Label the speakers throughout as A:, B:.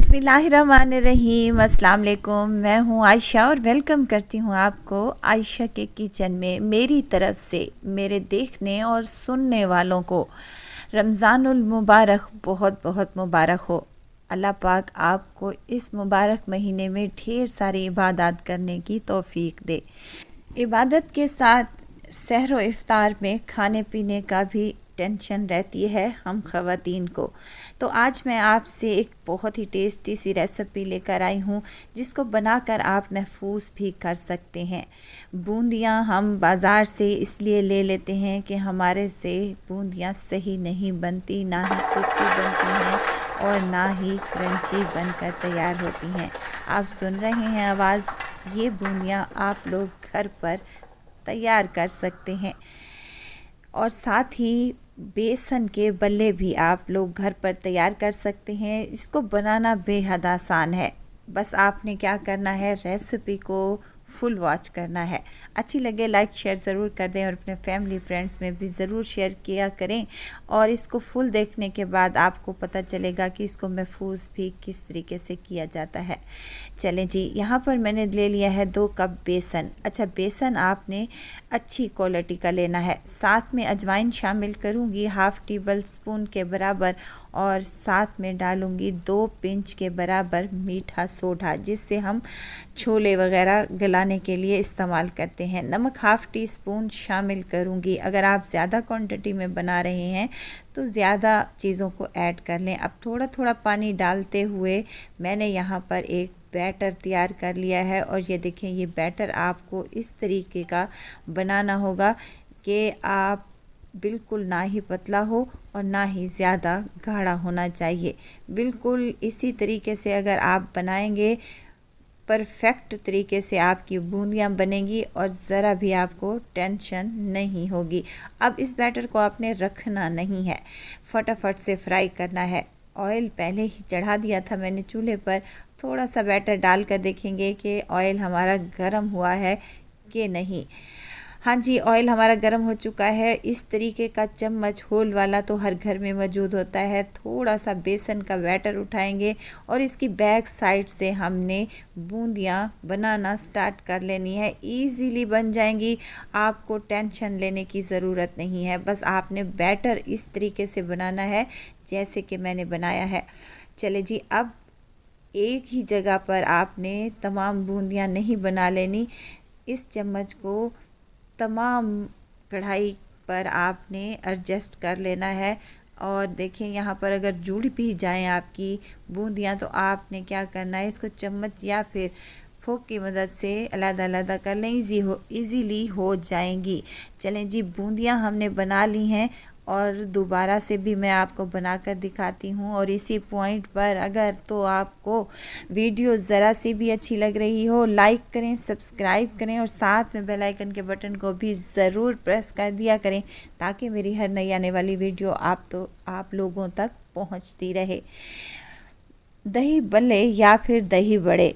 A: बिस्मिल्लाहिर्रहमानिर्रहीम। अस्सलाम वालेकुम। मैं हूँ आयशा और वेलकम करती हूँ आपको आयशा के किचन में। मेरी तरफ से मेरे देखने और सुनने वालों को रमज़ानुल मुबारक बहुत बहुत मुबारक हो। अल्लाह पाक आपको इस मुबारक महीने में ढेर सारी इबादत करने की तौफीक दे। इबादत के साथ सहर व इफ्तार में खाने पीने का भी टेंशन रहती है हम ख़वातीन को। तो आज मैं आपसे एक बहुत ही टेस्टी सी रेसिपी लेकर आई हूँ जिसको बनाकर आप महफूज भी कर सकते हैं। बूंदियाँ हम बाज़ार से इसलिए ले लेते हैं कि हमारे से बूंदियाँ सही नहीं बनती, ना ही क्रिस्पी बनती हैं और ना ही क्रंची बनकर तैयार होती हैं। आप सुन रहे हैं आवाज़, ये बूंदियाँ आप लोग घर पर तैयार कर सकते हैं। और साथ ही बेसन के बल्ले भी आप लोग घर पर तैयार कर सकते हैं। इसको बनाना बेहद आसान है। बस आपने क्या करना है, रेसिपी को फुल वॉच करना है। अच्छी लगे लाइक शेयर ज़रूर कर दें और अपने फैमिली फ्रेंड्स में भी ज़रूर शेयर किया करें। और इसको फुल देखने के बाद आपको पता चलेगा कि इसको महफूज भी किस तरीके से किया जाता है। चलें जी, यहाँ पर मैंने ले लिया है 2 कप बेसन। अच्छा, बेसन आपने अच्छी क्वालिटी का लेना है। साथ में अजवाइन शामिल करूँगी हाफ़ टेबल स्पून के बराबर, और साथ में डालूँगी 2 पिंच के बराबर मीठा सोडा, जिससे हम छोले वगैरह गलाने के लिए इस्तेमाल करते हैं। नमक हाफ़ टी स्पून शामिल करूँगी। अगर आप ज़्यादा क्वांटिटी में बना रहे हैं तो ज़्यादा चीज़ों को ऐड कर लें। अब थोड़ा थोड़ा पानी डालते हुए मैंने यहाँ पर एक बैटर तैयार कर लिया है। और ये देखें, ये बैटर आपको इस तरीके का बनाना होगा कि आप बिल्कुल ना ही पतला हो और ना ही ज़्यादा गाढ़ा होना चाहिए। बिल्कुल इसी तरीके से अगर आप बनाएंगे, परफेक्ट तरीके से आपकी बूंदियाँ बनेंगी और ज़रा भी आपको टेंशन नहीं होगी। अब इस बैटर को आपने रखना नहीं है, फटाफट से फ्राई करना है। ऑयल पहले ही चढ़ा दिया था मैंने चूल्हे पर। थोड़ा सा बैटर डालकर देखेंगे कि ऑयल हमारा गर्म हुआ है कि नहीं। हाँ जी, ऑयल हमारा गर्म हो चुका है। इस तरीके का चम्मच होल वाला तो हर घर में मौजूद होता है। थोड़ा सा बेसन का बैटर उठाएंगे और इसकी बैक साइड से हमने बूंदियाँ बनाना स्टार्ट कर लेनी है। इजीली बन जाएंगी, आपको टेंशन लेने की ज़रूरत नहीं है। बस आपने बैटर इस तरीके से बनाना है जैसे कि मैंने बनाया है। चले जी, अब एक ही जगह पर आपने तमाम बूंदियाँ नहीं बना लेनी। इस चम्मच को तमाम कढ़ाई पर आपने एडजस्ट कर लेना है। और देखें, यहाँ पर अगर जुड़ भी जाएं आपकी बूंदियाँ तो आपने क्या करना है, इसको चम्मच या फिर फोक की मदद से अलग-अलग कर लें, इजीली हो जाएंगी। चलें जी, बूंदियाँ हमने बना ली हैं और दोबारा से भी मैं आपको बनाकर दिखाती हूँ। और इसी पॉइंट पर अगर तो आपको वीडियो ज़रा सी भी अच्छी लग रही हो, लाइक करें, सब्सक्राइब करें और साथ में बेल आइकन के बटन को भी ज़रूर प्रेस कर दिया करें, ताकि मेरी हर नई आने वाली वीडियो आप लोगों तक पहुँचती रहे। दही बल्ले या फिर दही बड़े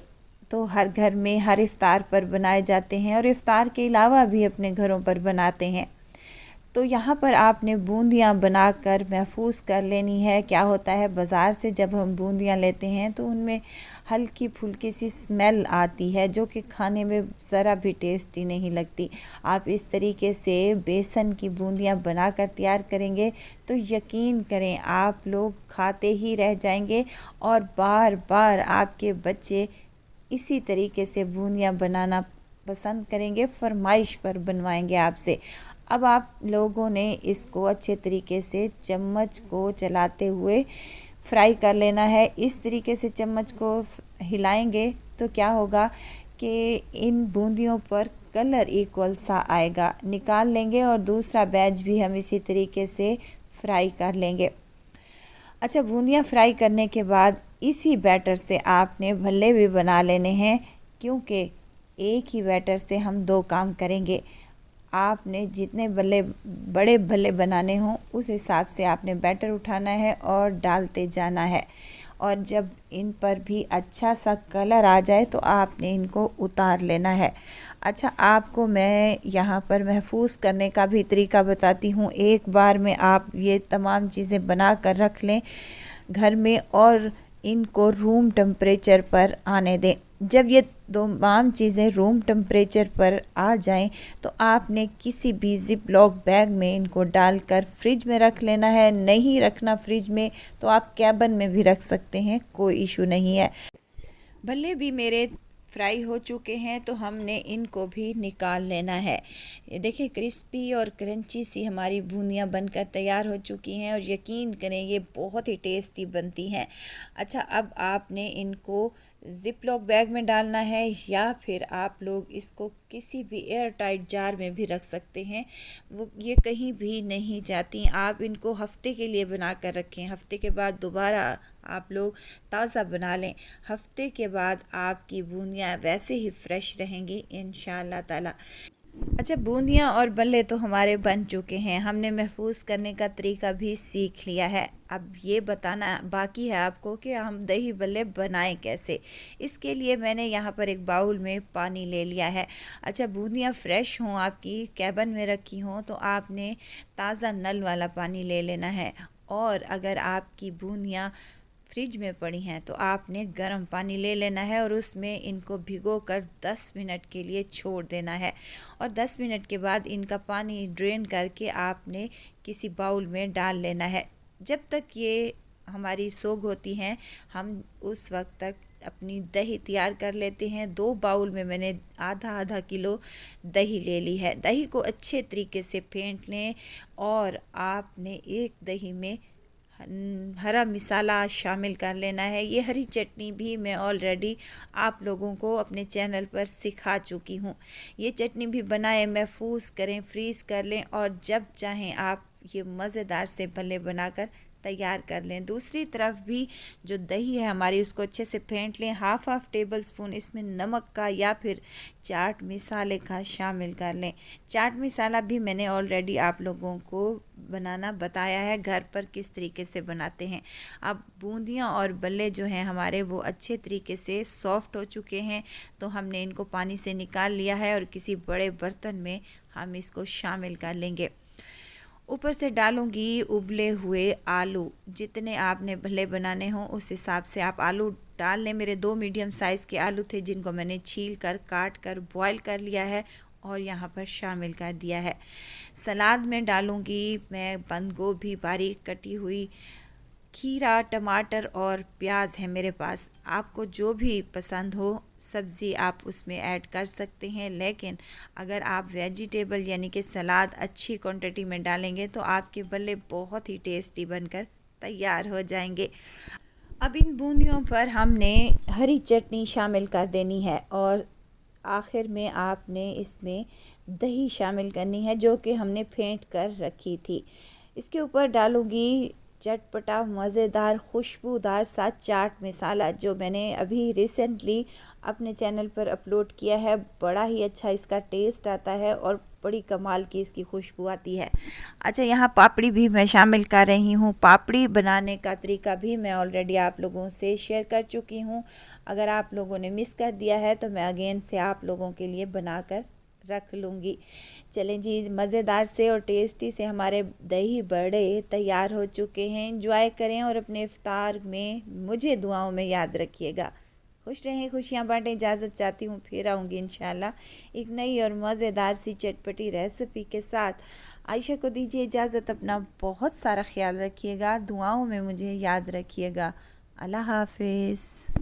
A: तो हर घर में हर इफ्तार पर बनाए जाते हैं और इफ्तार के अलावा भी अपने घरों पर बनाते हैं। तो यहाँ पर आपने बूंदियाँ बनाकर महफूज कर लेनी है। क्या होता है, बाज़ार से जब हम बूंदियाँ लेते हैं तो उनमें हल्की फुल्की सी स्मेल आती है जो कि खाने में ज़रा भी टेस्टी नहीं लगती। आप इस तरीके से बेसन की बूंदियाँ बनाकर तैयार करेंगे तो यकीन करें आप लोग खाते ही रह जाएंगे और बार बार आपके बच्चे इसी तरीके से बूंदियाँ बनाना पसंद करेंगे, फरमाइश पर बनवाएंगे आपसे। अब आप लोगों ने इसको अच्छे तरीके से चम्मच को चलाते हुए फ्राई कर लेना है। इस तरीके से चम्मच को हिलाएंगे तो क्या होगा कि इन बूंदियों पर कलर इक्वल सा आएगा। निकाल लेंगे और दूसरा बैच भी हम इसी तरीके से फ्राई कर लेंगे। अच्छा, बूंदियाँ फ्राई करने के बाद इसी बैटर से आपने भल्ले भी बना लेने हैं, क्योंकि एक ही बैटर से हम 2 काम करेंगे। आपने जितने बड़े भल्ले बनाने हों उस हिसाब से आपने बैटर उठाना है और डालते जाना है। और जब इन पर भी अच्छा सा कलर आ जाए तो आपने इनको उतार लेना है। अच्छा, आपको मैं यहाँ पर महफूज करने का भी तरीका बताती हूँ। एक बार में आप ये तमाम चीज़ें बना कर रख लें घर में और इनको रूम टेम्परेचर पर आने दें। जब ये तमाम चीज़ें रूम टेम्परेचर पर आ जाएं तो आपने किसी भी ज़िप लॉक बैग में इनको डालकर फ्रिज में रख लेना है। नहीं रखना फ्रिज में तो आप कैबिन में भी रख सकते हैं, कोई इशू नहीं है। भले भी मेरे फ्राई हो चुके हैं तो हमने इनको भी निकाल लेना है। ये देखिए क्रिस्पी और क्रंची सी हमारी बूंदियाँ बनकर तैयार हो चुकी हैं और यकीन करें ये बहुत ही टेस्टी बनती हैं। अच्छा, अब आपने इनको ज़िप लॉक बैग में डालना है या फिर आप लोग इसको किसी भी एयर टाइट जार में भी रख सकते हैं, वो ये कहीं भी नहीं जाती। आप इनको हफ्ते के लिए बना कर रखें, हफ्ते के बाद दोबारा आप लोग ताज़ा बना लें। हफ्ते के बाद आपकी बूंदियाँ वैसे ही फ्रेश रहेंगी इंशाअल्लाह ताला। अच्छा, बूंदियाँ और बल्ले तो हमारे बन चुके हैं, हमने महफूज करने का तरीका भी सीख लिया है। अब ये बताना बाकी है आपको कि हम दही बल्ले बनाएं कैसे। इसके लिए मैंने यहाँ पर एक बाउल में पानी ले लिया है। अच्छा, बूंदियाँ फ्रेश हों, आपकी कैबिन में रखी हों तो आपने ताज़ा नल वाला पानी ले लेना है, और अगर आपकी बूंदियाँ फ्रिज में पड़ी हैं तो आपने गर्म पानी ले लेना है और उसमें इनको भिगोकर 10 मिनट के लिए छोड़ देना है। और 10 मिनट के बाद इनका पानी ड्रेन करके आपने किसी बाउल में डाल लेना है। जब तक ये हमारी सोग होती हैं हम उस वक्त तक अपनी दही तैयार कर लेते हैं। 2 बाउल में मैंने आधा आधा किलो दही ले ली है। दही को अच्छे तरीके से फेंट लें और आपने एक दही में हरा मसाला शामिल कर लेना है। ये हरी चटनी भी मैं ऑलरेडी आप लोगों को अपने चैनल पर सिखा चुकी हूँ। ये चटनी भी बनाएं, महफूज करें, फ्रीज़ कर लें और जब चाहें आप ये मज़ेदार से भल्ले बनाकर तैयार कर लें। दूसरी तरफ भी जो दही है हमारी उसको अच्छे से फेंट लें। हाफ़ टेबल स्पून इसमें नमक का या फिर चाट मसाले का शामिल कर लें। चाट मसाला भी मैंने ऑलरेडी आप लोगों को बनाना बताया है, घर पर किस तरीके से बनाते हैं। अब बूंदियाँ और बल्ले जो हैं हमारे वो अच्छे तरीके से सॉफ्ट हो चुके हैं, तो हमने इनको पानी से निकाल लिया है और किसी बड़े बर्तन में हम इसको शामिल कर लेंगे। ऊपर से डालूंगी उबले हुए आलू। जितने आपने भल्ले बनाने हों उस हिसाब से आप आलू डाल लें। मेरे 2 मीडियम साइज़ के आलू थे जिनको मैंने छील कर काट कर बॉयल कर लिया है और यहाँ पर शामिल कर दिया है। सलाद में डालूंगी मैं बंद गोभी बारीक कटी हुई, खीरा, टमाटर और प्याज है मेरे पास। आपको जो भी पसंद हो सब्ज़ी आप उसमें ऐड कर सकते हैं, लेकिन अगर आप वेजिटेबल यानी कि सलाद अच्छी क्वांटिटी में डालेंगे तो आपके बल्ले बहुत ही टेस्टी बनकर तैयार हो जाएंगे। अब इन बूंदियों पर हमने हरी चटनी शामिल कर देनी है और आखिर में आपने इसमें दही शामिल करनी है जो कि हमने फेंट कर रखी थी। इसके ऊपर डालूंगी चटपटा मज़ेदार खुशबूदार सा चाट मसाला जो मैंने अभी रिसेंटली अपने चैनल पर अपलोड किया है। बड़ा ही अच्छा इसका टेस्ट आता है और बड़ी कमाल की इसकी खुशबू आती है। अच्छा, यहाँ पापड़ी भी मैं शामिल कर रही हूँ। पापड़ी बनाने का तरीका भी मैं ऑलरेडी आप लोगों से शेयर कर चुकी हूँ। अगर आप लोगों ने मिस कर दिया है तो मैं अगेन से आप लोगों के लिए बनाकर रख लूँगी। चलें जी, मज़ेदार से और टेस्टी से हमारे दही बड़े तैयार हो चुके हैं। एंजॉय करें और अपने इफ्तार में मुझे दुआओं में याद रखिएगा। खुश रहें, खुशियाँ बांटें। इजाज़त चाहती हूँ, फिर आऊँगी इंशाल्लाह एक नई और मज़ेदार सी चटपटी रेसिपी के साथ। आयशा को दीजिए इजाज़त। अपना बहुत सारा ख्याल रखिएगा, दुआओं में मुझे याद रखिएगा। अल्लाह हाफिज़।